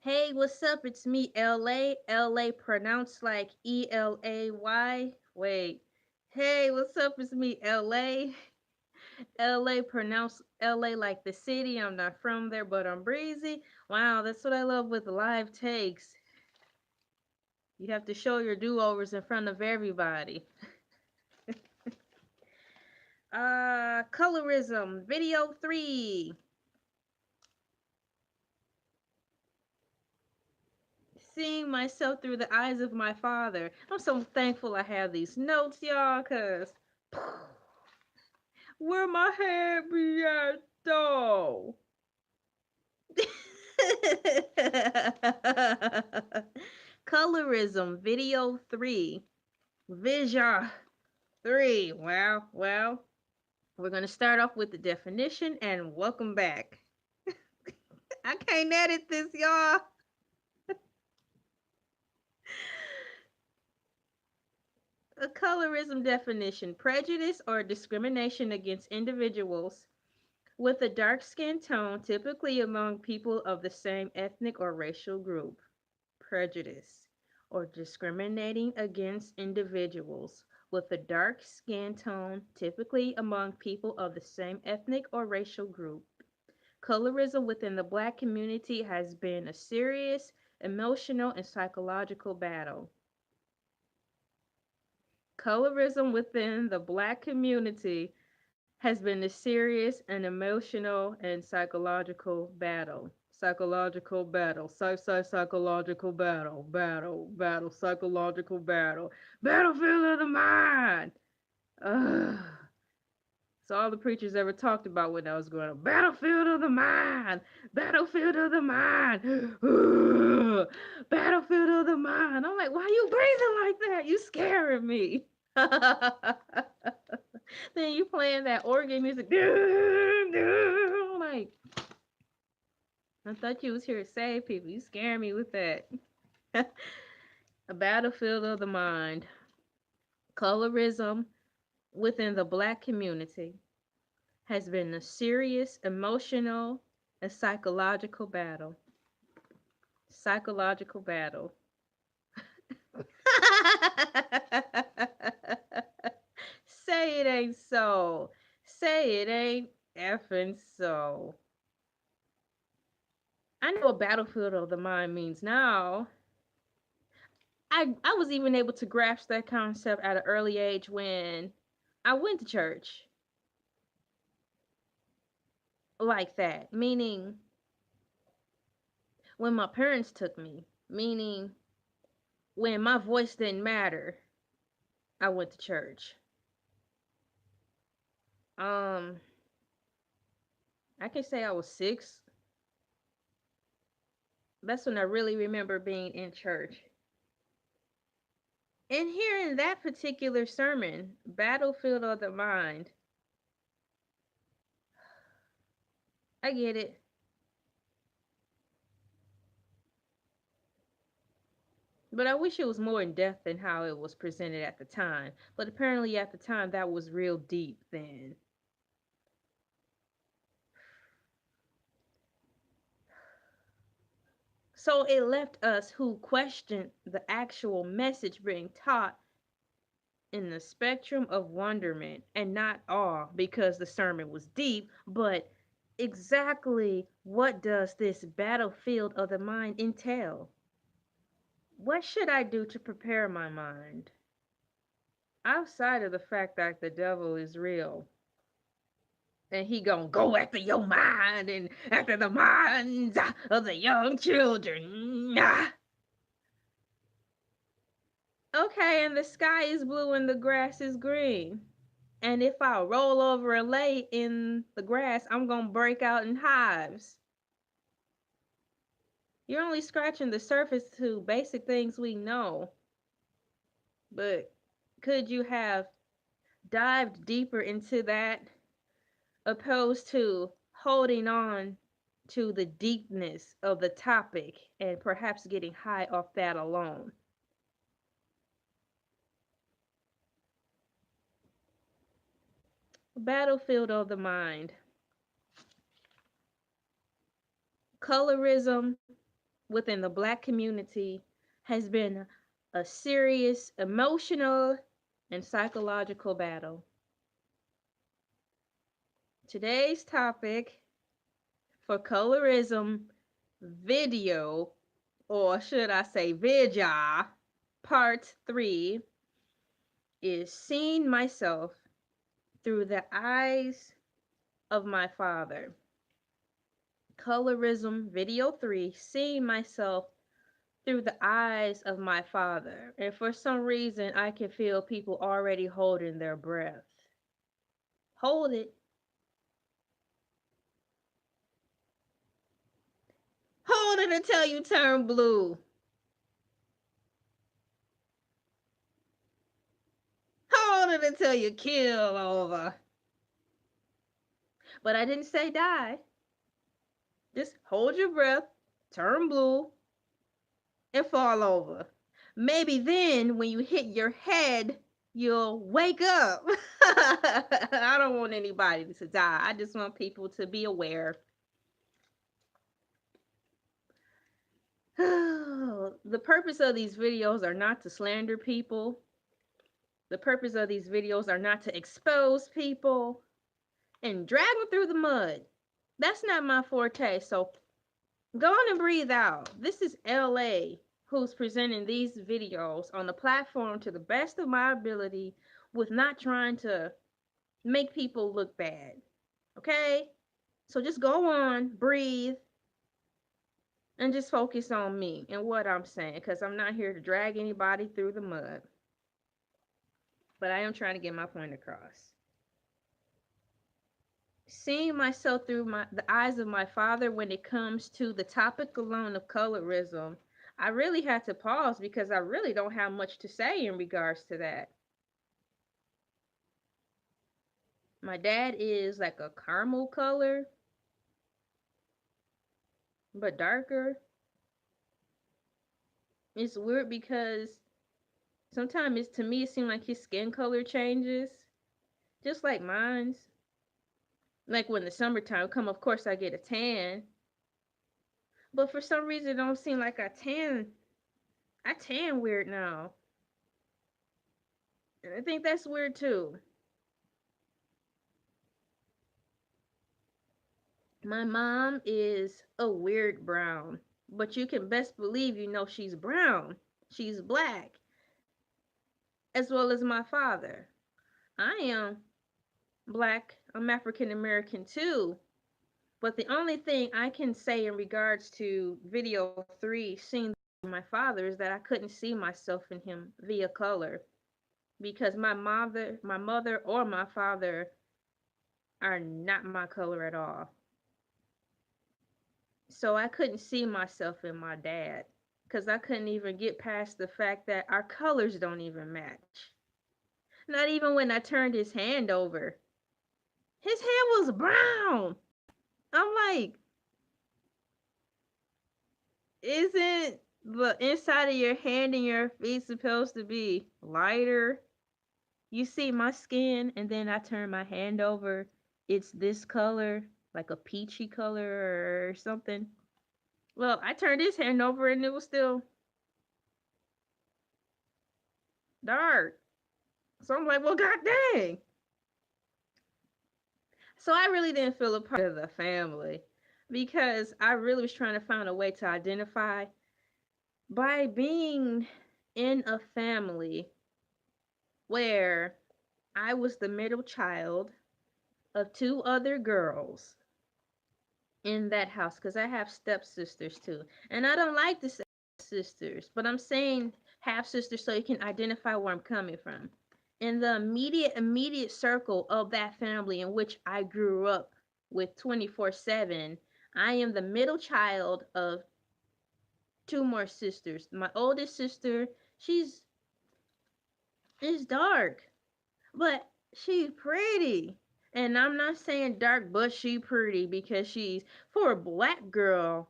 Hey, what's up? It's me, LA. LA pronounced like Elay. Wait. Hey, what's up? It's me, LA. LA pronounced LA like the city. I'm not from there, but I'm breezy. Wow, that's what I love with live takes. You have to show your do-overs in front of everybody. Colorism, video 3. Seeing myself through the eyes of my father. I'm so thankful I have these notes, y'all, cause where my hair be at though? Colorism, video 3. Vision 3. Well, we're gonna start off with the definition and welcome back. I can't edit this, y'all. A colorism definition: prejudice or discrimination against individuals with a dark skin tone, typically among people of the same ethnic or racial group. Prejudice or discriminating against individuals with a dark skin tone, typically among people of the same ethnic or racial group. Colorism within the Black community has been a serious emotional and psychological battle. Colorism within the Black community has been a serious and emotional and psychological battle. Psychological battle. Psychological battle. Battle. Psychological battle. Battlefield of the mind. Ugh. It's all the preachers ever talked about when I was growing up. Battlefield of the mind. Battlefield of the mind. Ugh. Battlefield of the mind. I'm like, why are you breathing like that? You scaring me. Then you playing that organ music. Like, I thought you was here to save people. You scaring me with that. A battlefield of the mind. Colorism within the Black community has been a serious emotional and psychological battle. Psychological battle. Say it ain't so. Say it ain't effing so. I know what battlefield of the mind means now. I was even able to grasp that concept at an early age when I went to church like that. Meaning, when my parents took me. Meaning, when my voice didn't matter, I went to church. Um, I can say I was 6. That's when I really remember being in church. And hearing that particular sermon, Battlefield of the Mind, I get it. But I wish it was more in depth than how it was presented at the time. But apparently at the time that was real deep then. So it left us who questioned the actual message being taught in the spectrum of wonderment and not awe because the sermon was deep, but exactly what does this battlefield of the mind entail? What should I do to prepare my mind? Outside of the fact that the devil is real and he gonna go after your mind and after the minds of the young children. Okay, and the sky is blue and the grass is green. And if I roll over and lay in the grass, I'm gonna break out in hives. You're only scratching the surface to basic things we know. But could you have dived deeper into that opposed to holding on to the deepness of the topic and perhaps getting high off that alone? Battlefield of the mind. Colorism within the Black community has been a serious emotional and psychological battle. Today's topic for colorism video, or should I say vidya, part 3 is seeing myself through the eyes of my father. Colorism video 3, seeing myself through the eyes of my father. And for some reason, I can feel people already holding their breath. Hold it. Hold it until you turn blue. Hold it until you kill over. But I didn't say die. Just hold your breath, turn blue, and fall over. Maybe then when you hit your head, you'll wake up. I don't want anybody to die. I just want people to be aware. The purpose of these videos are not to slander people. The purpose of these videos are not to expose people and drag them through the mud. That's not my forte. So go on and breathe out. This is Elay who's presenting these videos on the platform to the best of my ability with not trying to make people look bad. Okay? So just go on, breathe, and just focus on me and what I'm saying, because I'm not here to drag anybody through the mud. But I am trying to get my point across. Seeing myself through the eyes of my father when it comes to the topic alone of colorism, I really had to pause because I really don't have much to say in regards to that. My dad is like a caramel color, but darker. It's weird because sometimes to me it seems like his skin color changes, just like mine's. Like when the summertime come, of course I get a tan, but for some reason it don't seem like I tan. I tan weird now, and I think that's weird too. My mom is a weird brown, but you can best believe you know she's brown. She's black, as well as my father. I am black. I'm African American too. But the only thing I can say in regards to video 3, seeing my father, is that I couldn't see myself in him via color because my mother or my father are not my color at all. So I couldn't see myself in my dad because I couldn't even get past the fact that our colors don't even match. Not even when I turned his hand over. His hand was brown. I'm like, isn't the inside of your hand and your feet supposed to be lighter? You see my skin, and then I turn my hand over. It's this color, like a peachy color or something. Well, I turned his hand over and it was still dark. So I'm like, well, god dang. So I really didn't feel a part of the family because I really was trying to find a way to identify by being in a family where I was the middle child of 2 other girls in that house because I have stepsisters too. And I don't like to say sisters, but I'm saying half sisters so you can identify where I'm coming from. In the immediate circle of that family in which I grew up with 24/7, I am the middle child of 2 more sisters. My oldest sister, she's is dark, but she's pretty. And I'm not saying dark, but she pretty because she's for a black girl,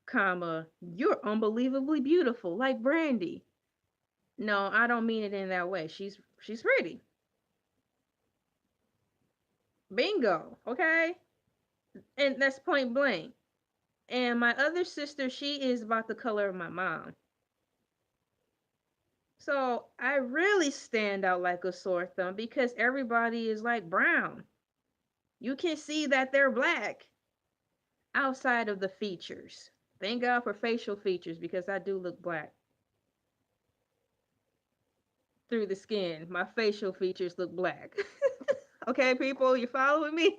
comma, you're unbelievably beautiful, like Brandy. No, I don't mean it in that way. She's pretty. Bingo, okay? And that's point blank. And my other sister, she is about the color of my mom. So I really stand out like a sore thumb because everybody is like brown. You can see that they're black outside of the features. Thank God for facial features because I do look black through the skin. My facial features look black. Okay, people, you following me?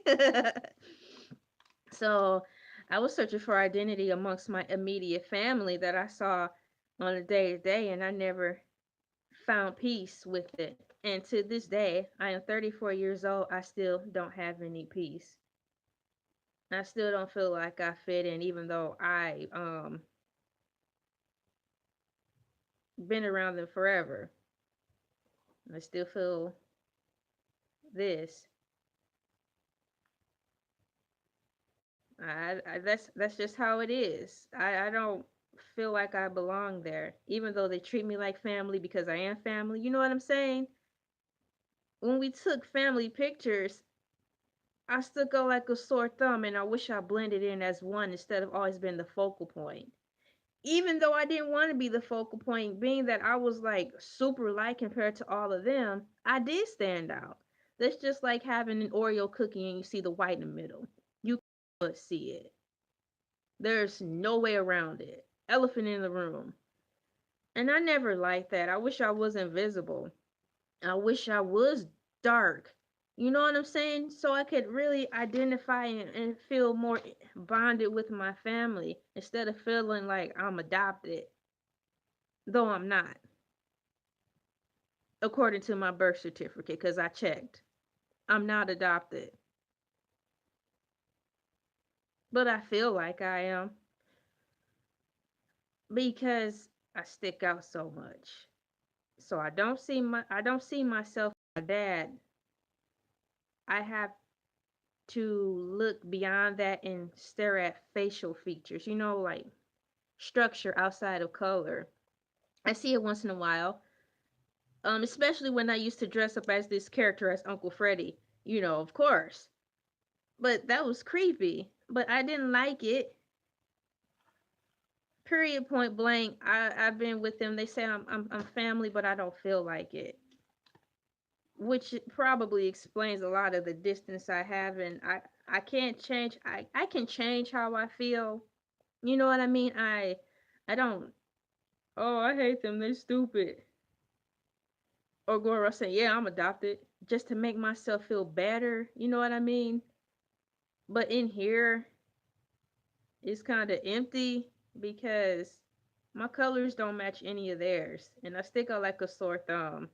So I was searching for identity amongst my immediate family that I saw on a day to day, and I never found peace with it. And to this day, I am 34 years old. I still don't have any peace. I still don't feel like I fit in, even though I been around them forever. I still feel this. That's just how it is. I don't feel like I belong there, even though they treat me like family because I am family. You know what I'm saying? When we took family pictures, I stuck out like a sore thumb, and I wish I blended in as one instead of always being the focal point. Even though I didn't want to be the focal point, being that I was like super light compared to all of them, I did stand out. That's just like having an Oreo cookie and you see the white in the middle. You can't see it. There's no way around it. Elephant in the room. And I never liked that. I wish I was invisible. I wish I was dark. You know what I'm saying? So I could really identify and feel more bonded with my family instead of feeling like I'm adopted, though I'm not, according to my birth certificate, because I checked. I'm not adopted, but I feel like I am because I stick out so much. So I don't see myself as my dad. I have to look beyond that and stare at facial features, like structure outside of color. I see it once in a while, especially when I used to dress up as this character as Uncle Freddy, of course. But that was creepy. But I didn't like it. Period. Point blank. I've been with them. They say I'm family, but I don't feel like it, which probably explains a lot of the distance I have, and I can't change. I can change how I feel. You know what I mean? I don't. Oh, I hate them. They're stupid. Or go around saying, yeah, I'm adopted, just to make myself feel better. You know what I mean? But in here, it's kind of empty because my colors don't match any of theirs, and I stick out like a sore thumb.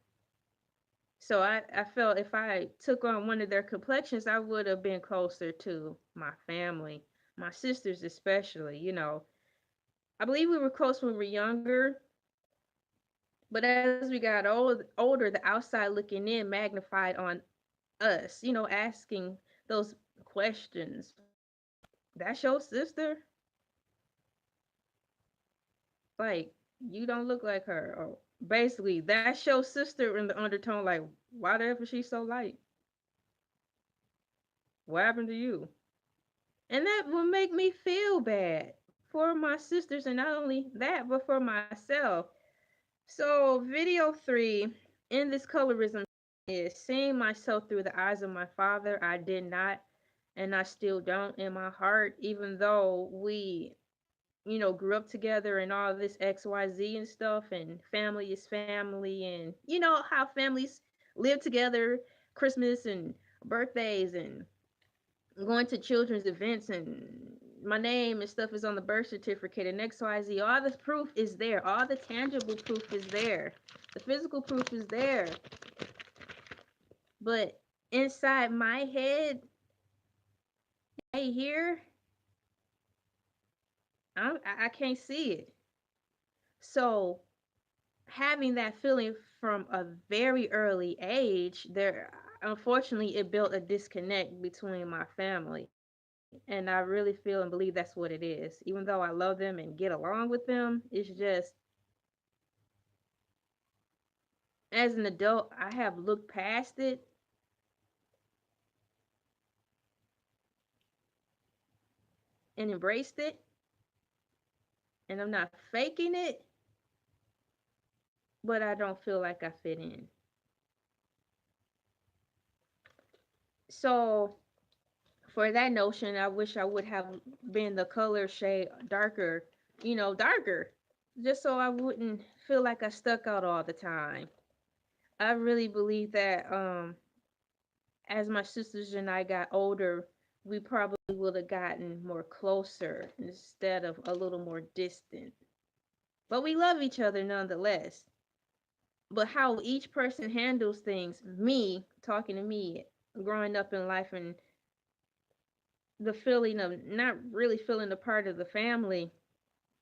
So I felt if I took on one of their complexions, I would have been closer to my family, my sisters especially. I believe we were close when we were younger, but as we got older, the outside looking in magnified on us, asking those questions. That's your sister? Like, you don't look like her. Or basically, that's your sister in the undertone, like, why the F is she so light? What happened to you? And that will make me feel bad for my sisters, and not only that, but for myself. So, video 3 in this colorism is seeing myself through the eyes of my father. I did not, and I still don't in my heart, even though we, grew up together and all this XYZ and stuff, and family is family, and how families live together, Christmas and birthdays, and going to children's events, and my name and stuff is on the birth certificate and XYZ. All the proof is there. All the tangible proof is there. The physical proof is there. But inside my head, right here, I can't see it. So having that feeling from a very early age, there unfortunately it built a disconnect between my family. And I really feel and believe that's what it is. Even though I love them and get along with them, it's just as an adult, I have looked past it and embraced it. and I'm not faking it, but I don't feel like I fit in. So for that notion, I wish I would have been the color shade darker, darker, just so I wouldn't feel like I stuck out all the time. I really believe that as my sisters and I got older, we probably would have gotten more closer instead of a little more distant. But we love each other nonetheless. But how each person handles things, me talking to me, growing up in life and the feeling of not really feeling a part of the family,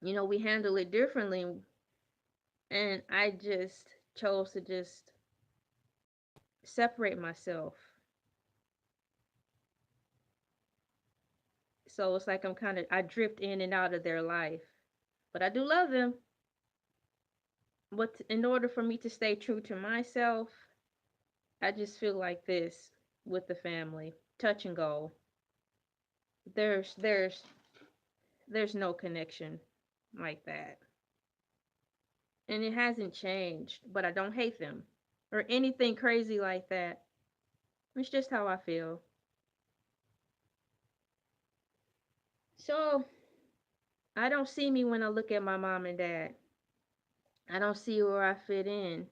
we handle it differently. And I just chose to just separate myself. So it's like I drift in and out of their life. But I do love them. But in order for me to stay true to myself, I just feel like this with the family. Touch and go. There's there's there's no connection like that. And it hasn't changed, but I don't hate them or anything crazy like that. It's just how I feel. So I don't see me when I look at my mom and dad. I don't see where I fit in.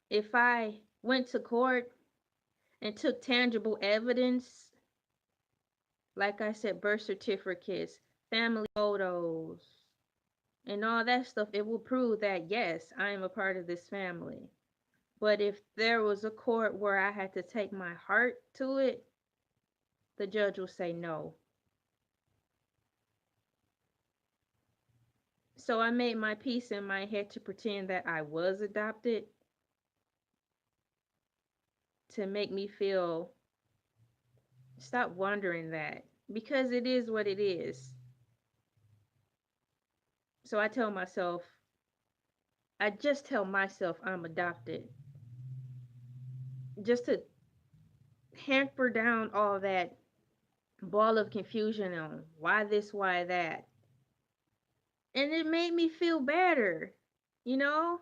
If I went to court and took tangible evidence, like I said, birth certificates, family photos, and all that stuff, it will prove that yes, I am a part of this family. But if there was a court where I had to take my heart to it, the judge will say no. So I made my peace in my head to pretend that I was adopted to make me feel, stop wondering that, because it is what it is. So I just tell myself I'm adopted just to hamper down all that ball of confusion on why this, why that. And it made me feel better, you know?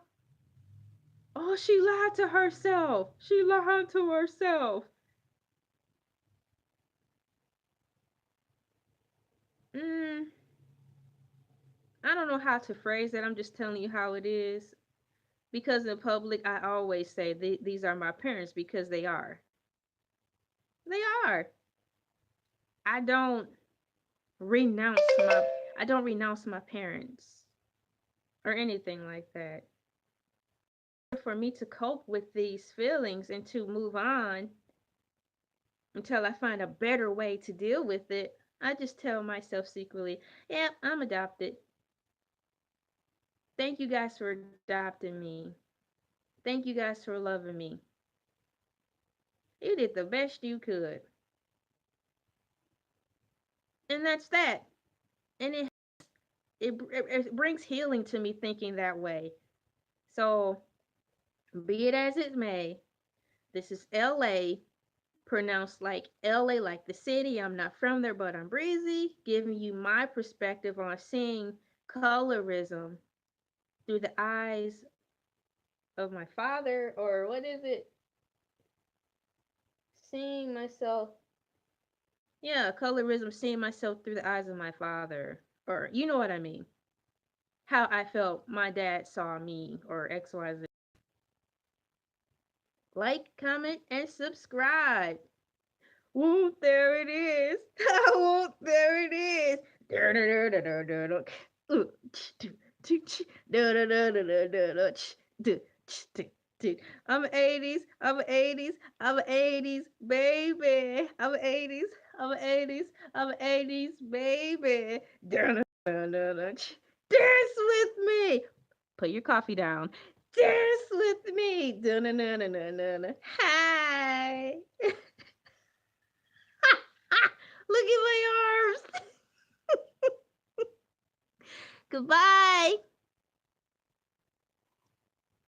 Oh, she lied to herself. She lied to herself. Mm, I don't know how to phrase it. I'm just telling you how it is. Because in public, I always say these are my parents because they are. They are. I don't renounce my I don't renounce my parents or anything like that. For me to cope with these feelings and to move on until I find a better way to deal with it, I just tell myself secretly, yeah, I'm adopted. Thank you guys for adopting me. Thank you guys for loving me. You did the best you could. And that's that. And it brings healing to me thinking that way. So, be it as it may, this is LA, pronounced like LA, like the city. I'm not from there, but I'm breezy, giving you my perspective on seeing colorism through the eyes of my father, or what is it? Seeing myself, yeah, colorism, seeing myself through the eyes of my father, or you know what I mean. How I felt my dad saw me, or XYZ. Like, comment, and subscribe. Whoop, there it is. Whoop, there it is. I'm 80s, I'm 80s, I'm 80s, baby. I'm 80s, I'm 80s, I'm 80s, baby. Dance with me. Put your coffee down. Dance with me. Hi. Look at my arms. Goodbye.